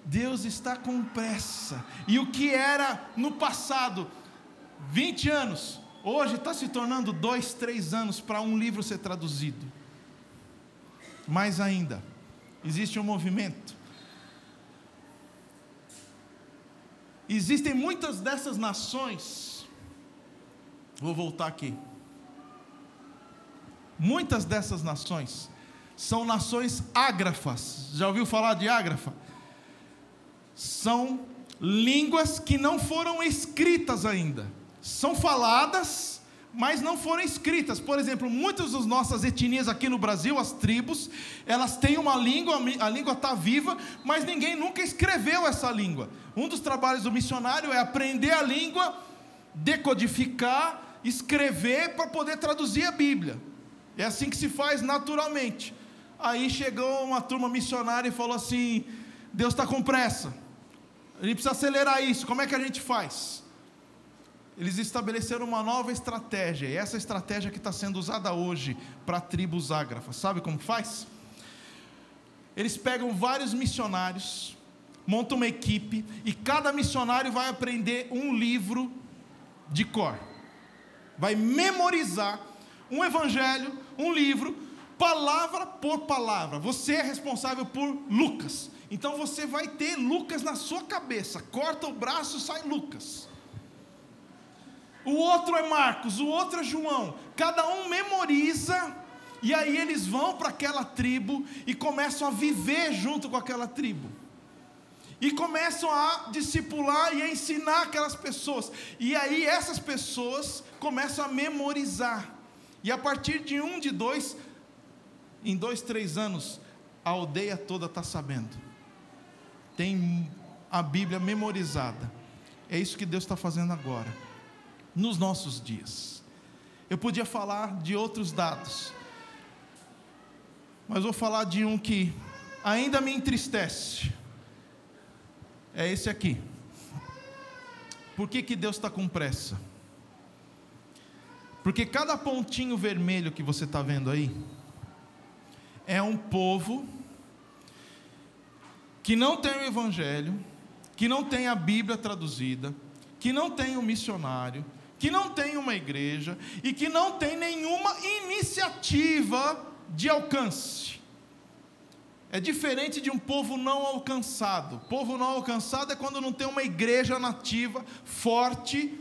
Deus está com pressa. E o que era no passado 20 anos, hoje está se tornando 2, 3 anos para um livro ser traduzido. Mais ainda, existe um movimento. Existem muitas dessas nações. Vou voltar aqui. Muitas dessas nações são nações ágrafas. Já ouviu falar de ágrafa? São línguas que não foram escritas ainda. São faladas, mas não foram escritas. Por exemplo, muitas das nossas etnias aqui no Brasil, as tribos, elas têm uma língua, a língua está viva, mas ninguém nunca escreveu essa língua. Um dos trabalhos do missionário é aprender a língua, decodificar, escrever para poder traduzir a Bíblia. É assim que se faz naturalmente. Aí chegou uma turma missionária e falou assim: Deus está com pressa, a gente precisa acelerar isso, como é que a gente faz? Eles estabeleceram uma nova estratégia, e essa estratégia que está sendo usada hoje para tribos ágrafas. Sabe como faz? Eles pegam vários missionários, montam uma equipe, e cada missionário vai aprender um livro de cor, vai memorizar um evangelho, um livro, palavra por palavra. Você é responsável por Lucas, então você vai ter Lucas na sua cabeça. Corta o braço, sai Lucas. O outro é Marcos, o outro é João. Cada um memoriza, e aí eles vão para aquela tribo e começam a viver junto com aquela tribo, e começam a discipular e a ensinar aquelas pessoas. E aí essas pessoas começam a memorizar. E a partir de 1, de 2, em 2, 3 anos, a aldeia toda está sabendo. Tem a Bíblia memorizada. É isso que Deus está fazendo agora, nos nossos dias. Eu podia falar de outros dados, mas vou falar de um que ainda me entristece. É esse aqui. Por que Deus está com pressa? Porque cada pontinho vermelho que você está vendo aí é um povo que não tem o Evangelho, que não tem a Bíblia traduzida, que não tem um missionário, que não tem uma igreja e que não tem nenhuma iniciativa de alcance. É diferente de um povo não alcançado. Povo não alcançado é quando não tem uma igreja nativa, forte,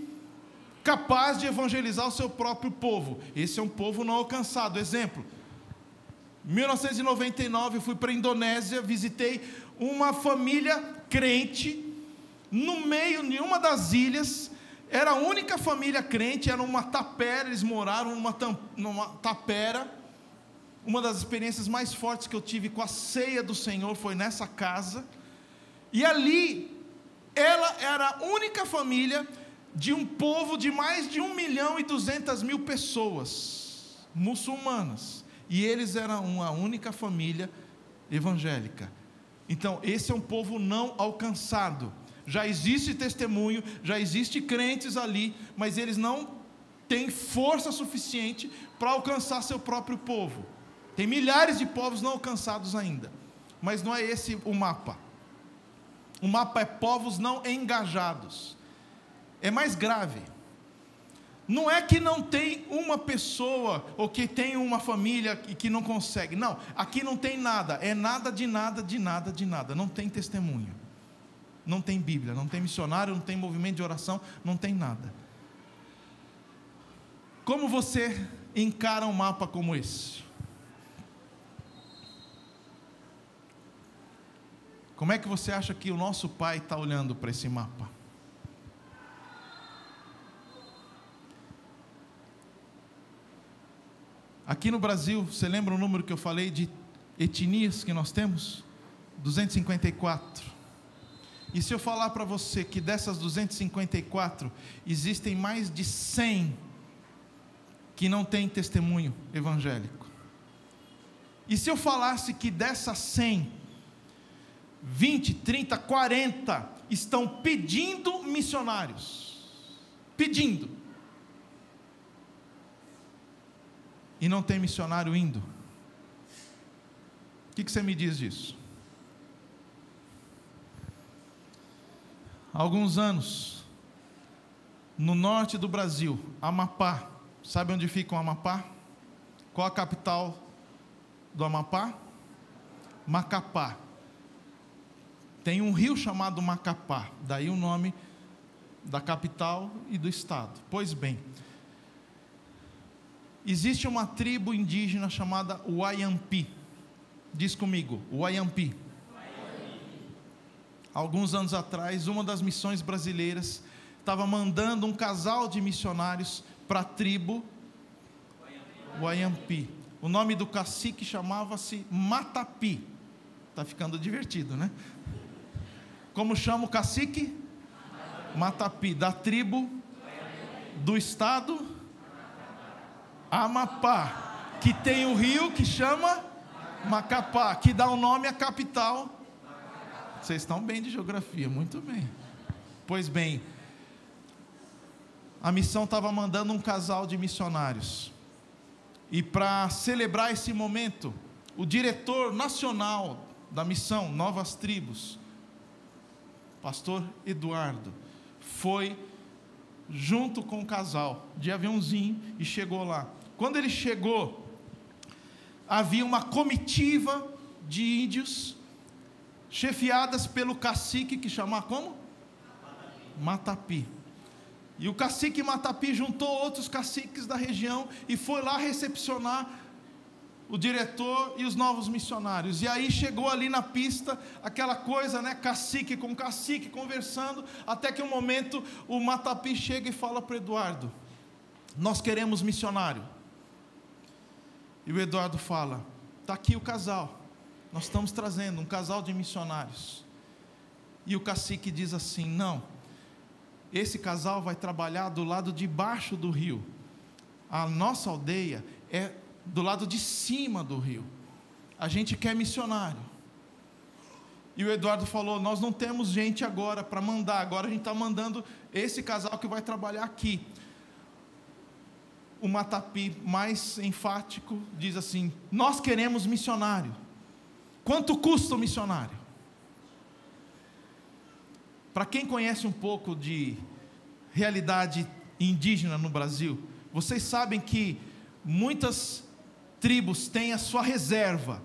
capaz de evangelizar o seu próprio povo. Esse é um povo não alcançado. Exemplo, em 1999 eu fui para a Indonésia, visitei uma família crente, no meio de uma das ilhas. Era a única família crente, era uma tapera, eles moraram numa tapera. Uma das experiências mais fortes que eu tive com a ceia do Senhor foi nessa casa. E ali, ela era a única família de um povo de mais de 1.200.000 pessoas muçulmanas, e eles eram uma única família evangélica. Então esse é um povo não alcançado. Já existe testemunho, já existe crentes ali, mas eles não têm força suficiente para alcançar seu próprio povo. Tem milhares de povos não alcançados ainda, mas não é esse o mapa. O mapa é povos não engajados. É mais grave. Não é que não tem uma pessoa, ou que tem uma família e que não consegue. Não, aqui não tem nada. É nada de nada, de nada, de nada. Não tem testemunho. Não tem Bíblia, não tem missionário, não tem movimento de oração, não tem nada. Como você encara um mapa como esse? Como é que você acha que o nosso Pai está olhando para esse mapa? Aqui no Brasil, você lembra o número que eu falei de etnias que nós temos? 254. E se eu falar para você que dessas 254, existem mais de 100 que não têm testemunho evangélico? E se eu falasse que dessas 100, 20, 30, 40 estão pedindo missionários. Pedindo. E não tem missionário indo. O que você me diz disso? Há alguns anos, no norte do Brasil, Amapá. Sabe onde fica o Amapá? Qual a capital do Amapá? Macapá. Tem um rio chamado Macapá, daí o nome da capital e do estado. Pois bem, existe uma tribo indígena chamada Wayampi. Diz comigo, Wayampi. Alguns anos atrás, uma das missões brasileiras estava mandando um casal de missionários para a tribo Wayampi. O nome do cacique chamava-se Matapi. Está ficando divertido, né? Como chama o cacique? Matapi, da tribo do estado Amapá, que tem o rio que chama Macapá, que dá o nome à capital. Vocês estão bem de geografia, muito bem. Pois bem, a missão estava mandando um casal de missionários. E para celebrar esse momento, o diretor nacional da missão Novas Tribos, pastor Eduardo, foi junto com o casal de aviãozinho e chegou lá. Quando ele chegou, havia uma comitiva de índios chefiadas pelo cacique que chamava como? Matapi. E o cacique Matapi juntou outros caciques da região e foi lá recepcionar o diretor e os novos missionários. E aí chegou ali na pista, aquela coisa, né, cacique com cacique conversando, até que um momento o Matapi chega e fala para o Eduardo: nós queremos missionário. E o Eduardo fala: está aqui o casal, nós estamos trazendo um casal de missionários. E o cacique diz assim: não, esse casal vai trabalhar do lado de baixo do rio, a nossa aldeia é do lado de cima do rio, a gente quer missionário. E o Eduardo falou: nós não temos gente agora para mandar, agora a gente está mandando esse casal que vai trabalhar aqui. O Matapi, mais enfático, diz assim: nós queremos missionário. Quanto custa o missionário? Para quem conhece um pouco de realidade indígena no Brasil, vocês sabem que muitas tribos têm a sua reserva,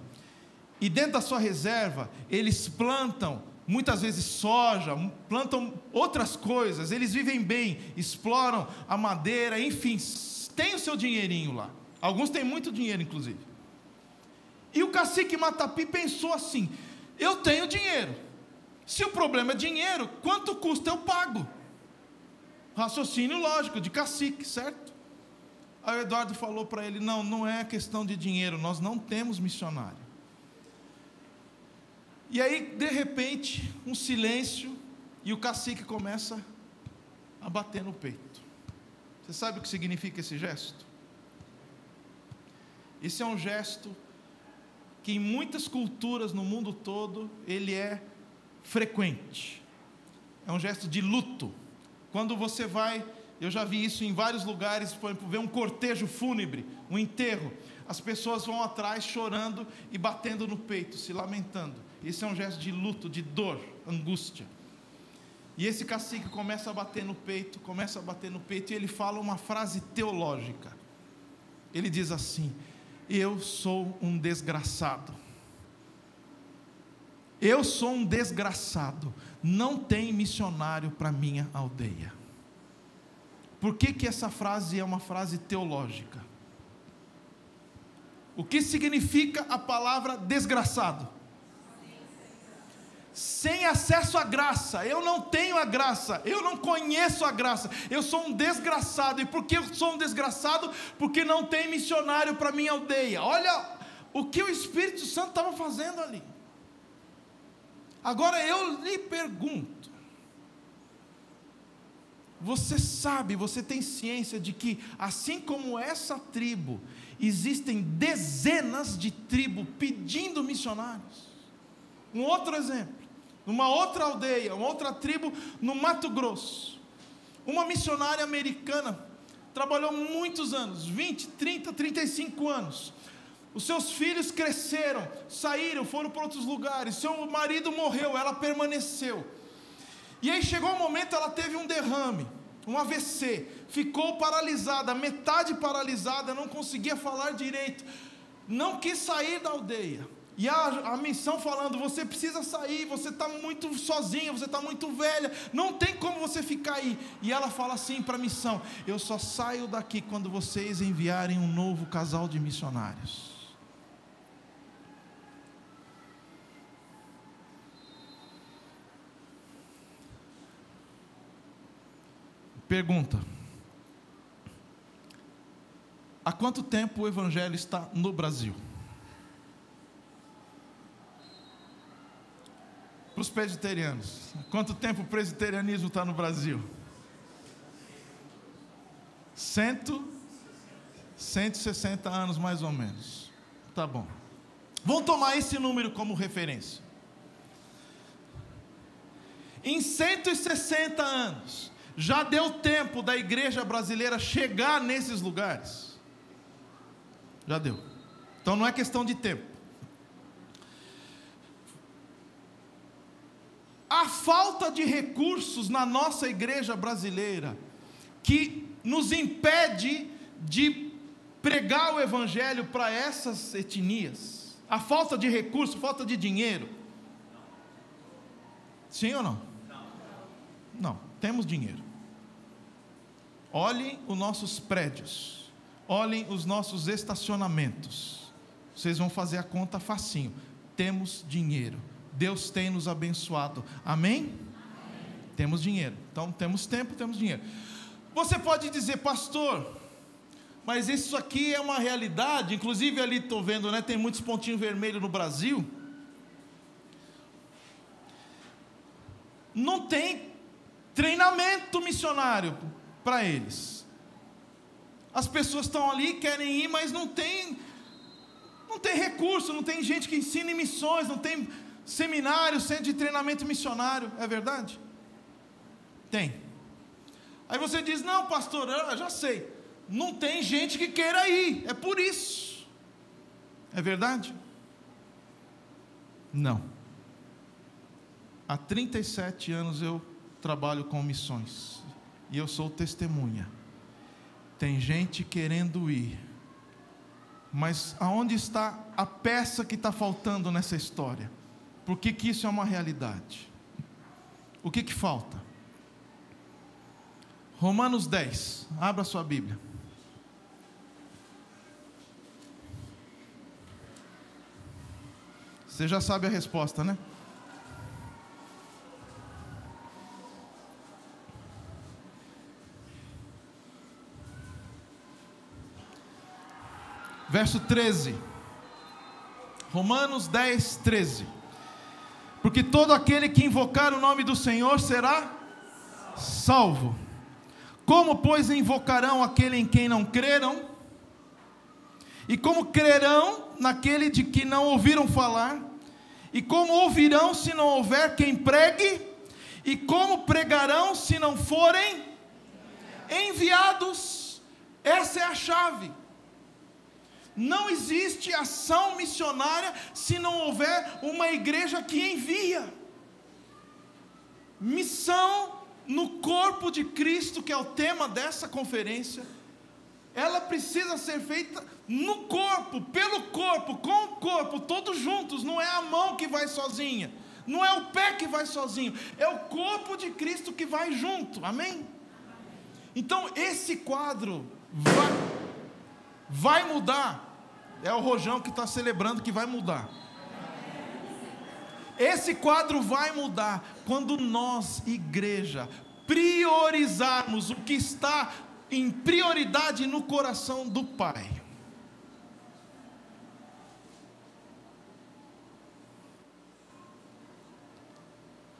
e dentro da sua reserva eles plantam muitas vezes soja, plantam outras coisas, eles vivem bem, exploram a madeira, enfim, tem o seu dinheirinho lá. Alguns têm muito dinheiro, inclusive. E o cacique Matapi pensou assim: eu tenho dinheiro, se o problema é dinheiro, quanto custa eu pago. Raciocínio lógico de cacique, certo? Aí o Eduardo falou para ele: não, não é questão de dinheiro, nós não temos missionário. E aí, de repente, um silêncio, e o cacique começa a bater no peito. Você sabe o que significa esse gesto? Esse é um gesto que em muitas culturas no mundo todo, ele é frequente. É um gesto de luto. Quando você vai, eu já vi isso em vários lugares, por exemplo, ver um cortejo fúnebre, um enterro, as pessoas vão atrás chorando e batendo no peito, se lamentando. Esse é um gesto de luto, de dor, angústia. E esse cacique começa a bater no peito, e ele fala uma frase teológica. Ele diz assim: eu sou um desgraçado. Eu sou um desgraçado, não tem missionário para minha aldeia. Por que essa frase é uma frase teológica? O que significa a palavra desgraçado? Sem acesso à graça. Eu não tenho a graça, eu não conheço a graça, eu sou um desgraçado. E por que eu sou um desgraçado? Porque não tem missionário para minha aldeia. Olha o que o Espírito Santo estava fazendo ali. Agora eu lhe pergunto: você sabe, você tem ciência de que, assim como essa tribo, existem dezenas de tribos pedindo missionários? Um outro exemplo: numa outra aldeia, uma outra tribo no Mato Grosso. Uma missionária americana, trabalhou muitos anos, 20, 30, 35 anos. Os seus filhos cresceram, saíram, foram para outros lugares. Seu marido morreu, ela permaneceu. E aí chegou um momento, ela teve um derrame, um AVC, ficou paralisada, metade paralisada, não conseguia falar direito, não quis sair da aldeia. E a missão falando, você precisa sair, você está muito sozinha, você está muito velha, não tem como você ficar aí. E ela fala assim para a missão, eu só saio daqui quando vocês enviarem um novo casal de missionários. Pergunta: há quanto tempo o Evangelho está no Brasil? Para os presbiterianos, há quanto tempo o presbiterianismo está no Brasil? 160 anos mais ou menos. Tá bom. Vamos tomar esse número como referência. Em 160 anos, já deu tempo da igreja brasileira chegar nesses lugares? Já deu. Então não é questão de tempo. A falta de recursos na nossa igreja brasileira, que nos impede de pregar o evangelho para essas etnias, a falta de recursos, falta de dinheiro. Sim ou não? Não, temos dinheiro. Olhem os nossos prédios, olhem os nossos estacionamentos, vocês vão fazer a conta facinho. Temos dinheiro, Deus tem nos abençoado, amém? Amém. Temos dinheiro, então temos tempo, temos dinheiro. Você pode dizer, pastor, mas isso aqui é uma realidade, inclusive ali estou vendo, né, tem muitos pontinhos vermelhos no Brasil, não tem treinamento missionário para eles. As pessoas estão ali, querem ir, mas não tem recurso, não tem gente que ensine missões, não tem seminário, centro de treinamento missionário, é verdade? Tem. Aí você diz, não pastor, eu já sei, não tem gente que queira ir, é por isso. É verdade? Não. Há 37 anos eu trabalho com missões, e eu sou testemunha. Tem gente querendo ir, mas aonde está a peça que está faltando nessa história? Por que isso é uma realidade? O que falta? Romanos 10, abra sua Bíblia. Você já sabe a resposta, né? Verso 13, Romanos 10, 13. Porque todo aquele que invocar o nome do Senhor será salvo. Como, pois, invocarão aquele em quem não creram? E como crerão naquele de que não ouviram falar? E como ouvirão se não houver quem pregue? E como pregarão se não forem enviados? Essa é a chave. Não existe ação missionária se não houver uma igreja que envia. Missão no corpo de Cristo, que é o tema dessa conferência, ela precisa ser feita no corpo, pelo corpo, com o corpo, todos juntos. Não é a mão que vai sozinha, não é o pé que vai sozinho, é o corpo de Cristo que vai junto, amém? Então esse quadro vai mudar. É o Rojão que está celebrando que vai mudar. Esse quadro vai mudar quando nós, igreja, priorizarmos o que está em prioridade no coração do Pai.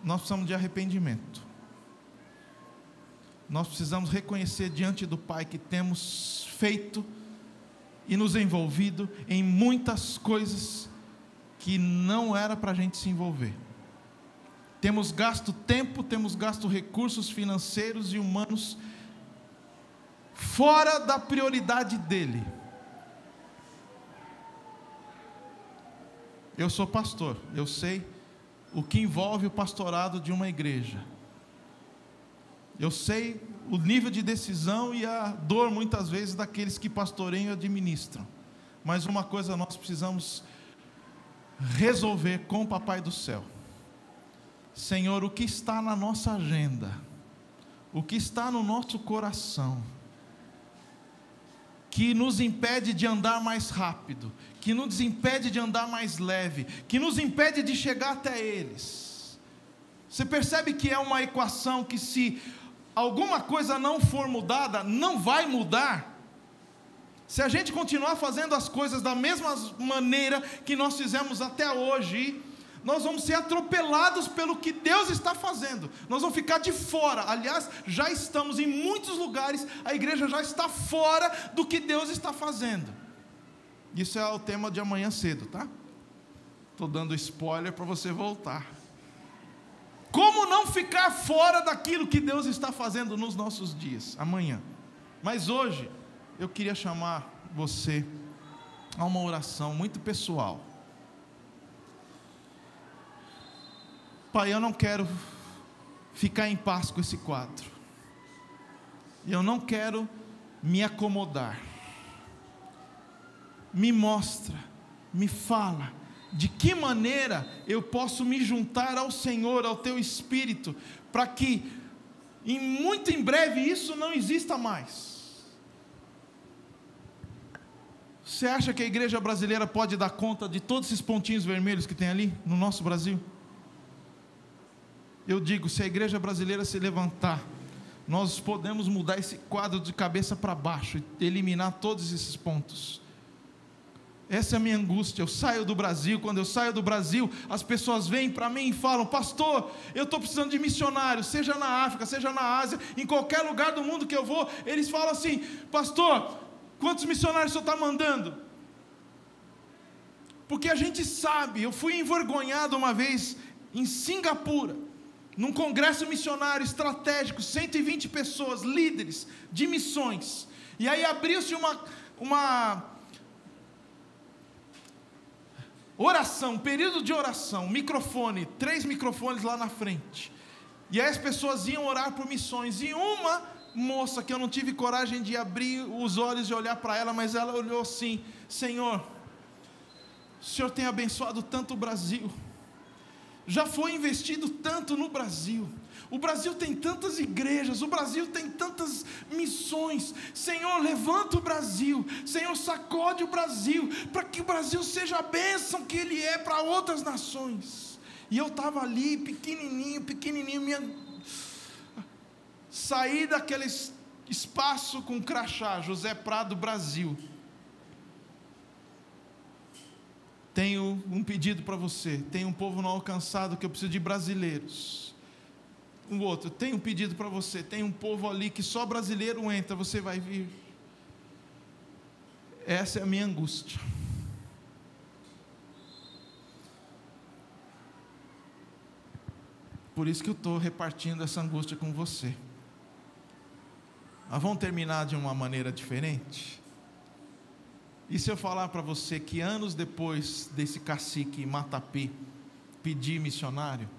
Nós precisamos de arrependimento. Nós precisamos reconhecer diante do Pai que temos feito e nos envolvido em muitas coisas que não era para a gente se envolver. Temos gasto tempo, temos gasto recursos financeiros e humanos fora da prioridade dele. Eu sou pastor, eu sei o que envolve o pastorado de uma igreja. Eu sei o nível de decisão e a dor muitas vezes daqueles que pastoreiam e administram. Mas uma coisa nós precisamos resolver com o Papai do Céu. Senhor, o que está na nossa agenda, o que está no nosso coração, que nos impede de andar mais rápido, que nos impede de andar mais leve, que nos impede de chegar até eles. Você percebe que é uma equação que, se alguma coisa não for mudada, não vai mudar? Se a gente continuar fazendo as coisas da mesma maneira que nós fizemos até hoje, nós vamos ser atropelados pelo que Deus está fazendo, nós vamos ficar de fora. Aliás, já estamos em muitos lugares, a igreja já está fora do que Deus está fazendo. Isso é o tema de amanhã cedo, tá? Estou dando spoiler para você voltar. Como não ficar fora daquilo que Deus está fazendo nos nossos dias, amanhã. Mas hoje, eu queria chamar você a uma oração muito pessoal. Pai, eu não quero ficar em paz com esse quadro. Eu não quero me acomodar. Me mostra, me fala, de que maneira eu posso me juntar ao Senhor, ao Teu Espírito, para que muito em breve isso não exista mais. Você acha que a igreja brasileira pode dar conta de todos esses pontinhos vermelhos que tem ali no nosso Brasil? Eu digo, se a igreja brasileira se levantar, nós podemos mudar esse quadro de cabeça para baixo e eliminar todos esses pontos. Essa é a minha angústia. Eu saio do Brasil, quando eu saio do Brasil, as pessoas vêm para mim e falam: pastor, eu estou precisando de missionários, seja na África, seja na Ásia, em qualquer lugar do mundo que eu vou, eles falam assim: pastor, quantos missionários o senhor está mandando? Porque a gente sabe, eu fui envergonhado uma vez em Singapura, num congresso missionário estratégico, 120 pessoas, líderes de missões, e aí abriu-se uma oração, um período de oração, microfone, 3 microfones lá na frente, e aí as pessoas iam orar por missões, e uma moça, que eu não tive coragem de abrir os olhos e olhar para ela, mas ela olhou assim: Senhor, o Senhor tem abençoado tanto o Brasil, já foi investido tanto no Brasil, o Brasil tem tantas igrejas, o Brasil tem tantas missões, Senhor, levanta o Brasil, Senhor, sacode o Brasil, para que o Brasil seja a bênção que Ele é para outras nações. E eu estava ali, pequenininho, saí daquele espaço com crachá, José Prado, Brasil. Tenho um pedido para você, tem um povo não alcançado que eu preciso de brasileiros. Um outro, tem um pedido para você, tem um povo ali que só brasileiro entra, você vai vir. Essa é a minha angústia. Por isso que eu estou repartindo essa angústia com você. Mas vamos terminar de uma maneira diferente? E se eu falar para você que anos depois desse cacique Matapi pedir missionário,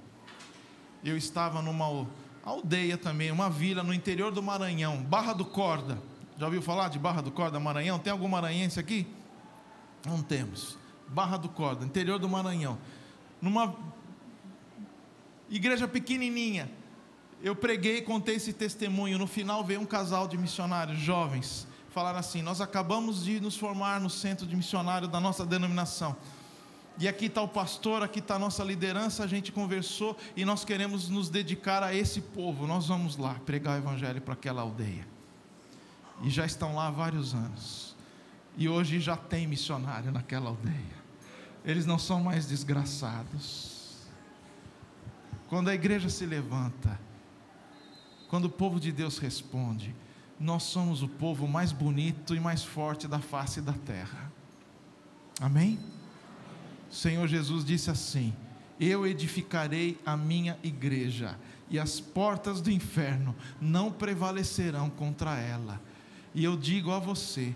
eu estava numa aldeia também, uma vila no interior do Maranhão, Barra do Corda. Já ouviu falar de Barra do Corda, Maranhão? Tem algum maranhense aqui? Não temos. Barra do Corda, interior do Maranhão, numa igreja pequenininha. Eu preguei e contei esse testemunho. No final veio um casal de missionários jovens, falaram assim: nós acabamos de nos formar no centro de missionário da nossa denominação, e aqui está o pastor, aqui está a nossa liderança, a gente conversou e nós queremos nos dedicar a esse povo, nós vamos lá pregar o evangelho para aquela aldeia. E já estão lá há vários anos, e hoje já tem missionário naquela aldeia. Eles não são mais desgraçados. Quando a igreja se levanta, quando o povo de Deus responde, nós somos o povo mais bonito e mais forte da face da terra. Amém? O Senhor Jesus disse assim: eu edificarei a minha igreja, e as portas do inferno não prevalecerão contra ela. E eu digo a você,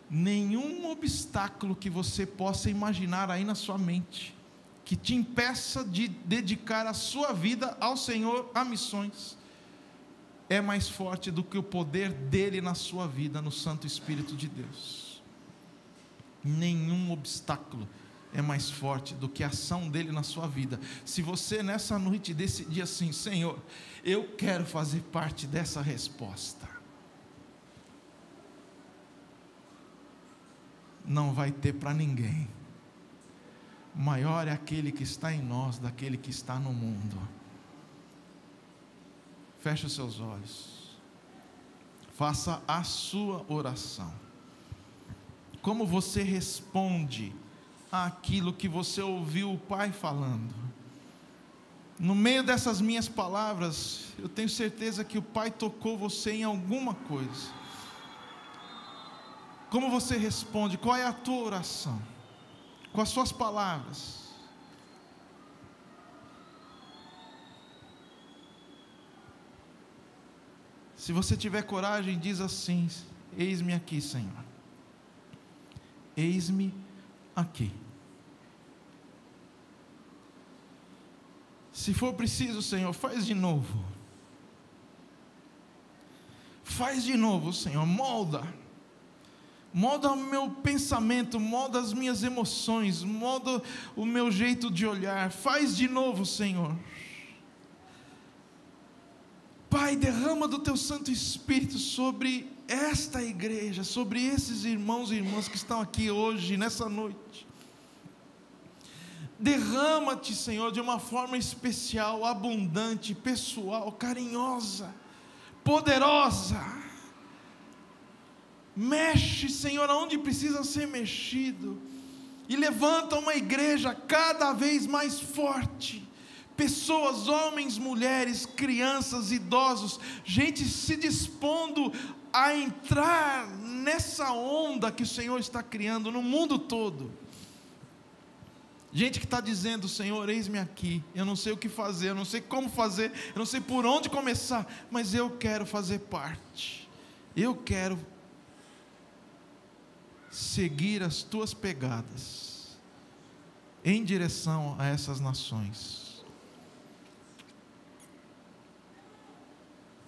nenhum obstáculo que você possa imaginar aí na sua mente, que te impeça de dedicar a sua vida ao Senhor, a missões, é mais forte do que o poder dele na sua vida, no Santo Espírito de Deus. Nenhum obstáculo é mais forte do que a ação dele na sua vida. Se você nessa noite decidir assim: Senhor, eu quero fazer parte dessa resposta, não vai ter para ninguém. Maior é aquele que está em nós, daquele que está no mundo. Feche os seus olhos, faça a sua oração. Como você responde àquilo que você ouviu o Pai falando? No meio dessas minhas palavras, eu tenho certeza que o Pai tocou você em alguma coisa. Como você responde? Qual é a tua oração? Com as suas palavras. Se você tiver coragem, diz assim: eis-me aqui, Senhor. Eis-me aqui. Se for preciso, Senhor, faz de novo. Faz de novo, Senhor, molda o meu pensamento, molda as minhas emoções, molda o meu jeito de olhar. Faz de novo, Senhor. Pai, derrama do teu Santo Espírito sobre esta igreja, sobre esses irmãos e irmãs que estão aqui hoje, nessa noite. Derrama-te, Senhor, de uma forma especial, abundante, pessoal, carinhosa, poderosa. Mexe, Senhor, aonde precisa ser mexido, e levanta uma igreja cada vez mais forte. Pessoas, homens, mulheres, crianças, idosos, gente se dispondo a entrar nessa onda que o Senhor está criando no mundo todo. Gente que está dizendo: Senhor, eis-me aqui, eu não sei o que fazer, eu não sei como fazer, eu não sei por onde começar, mas eu quero fazer parte, eu quero seguir as tuas pegadas, em direção a essas nações.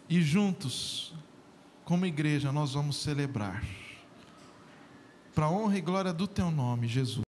E juntos, como igreja, nós vamos celebrar, para a honra e glória do teu nome, Jesus.